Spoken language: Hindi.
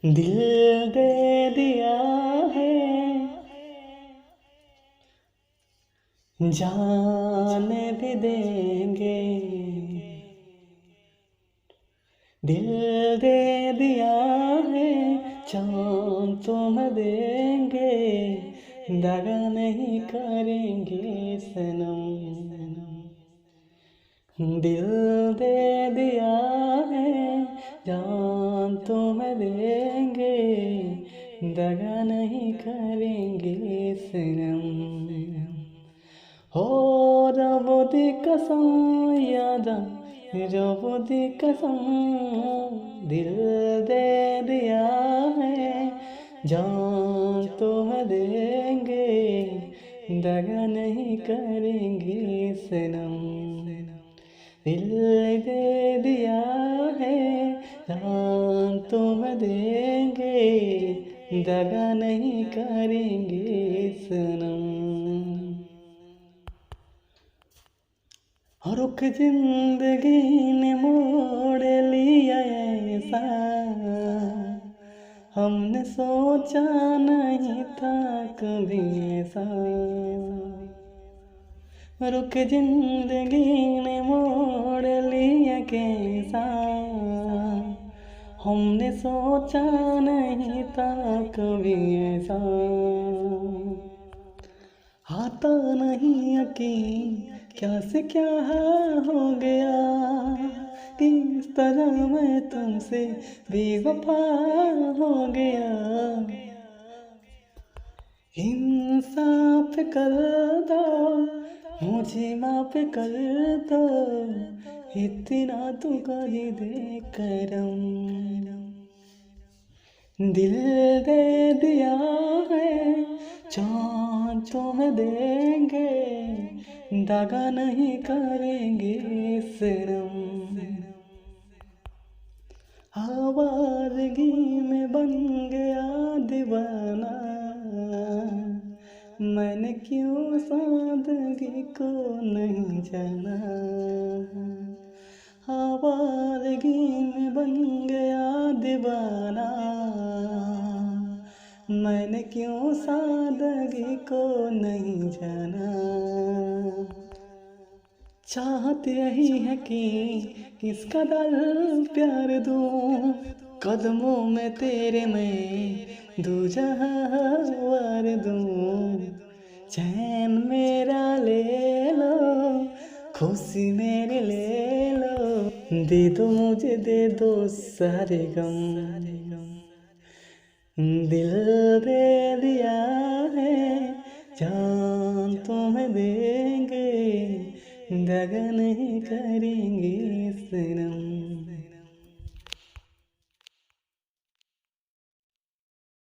दिल दे दिया है, जान भी देंगे। दिल दे दिया है, जान तुम देंगे। दगा नहीं करेंगे सनम। दिल दे दिया है, जान तुम्हें देंगे। दगा नहीं करेंगे सनम। हो रब दी कसम यादा, रब दी कसम। दिल दे दिया है, जान तुम्हें देंगे। दगा नहीं करेंगे सनम। दिल दे दिया है, जान तुम्हें देंगे। दगा नहीं करेंगे सनम। रुक जिंदगी ने मोड़ लिया ऐसा, हमने सोचा नहीं था कभी ऐसा। रुक जिंदगी ने मोड़ लिया कैसा, हमने सोचा नहीं था कभी ऐसा। आता नहीं यकीन क्या से क्या हो गया, किस तरह मैं तुमसे बेवफा हो गया। इंसाफ कर दो, मुझे माफ कर दो। इतना तो कर दे करम। दिल दे दिया है, जान तुम्हें देंगे। दगा नहीं करेंगे सनम। आवारगी में बन गया दीवाना, मैंने क्यों सादगी को नहीं जाना। आवारगी में बन गया दीवाना, मैंने क्यों सादगी को नहीं जाना। चाहत यही है कि किस कदर प्यार दूं, कदमों में तेरे मैं दो जहां वार दूं। चैन मेरा ले लो, खुशी मेरी ले लो। दे दो मुझे, दे दो सारे गम। दिल दे दिया है, जान तुम्हें देंगे। दगा नहीं करेंगे सनम।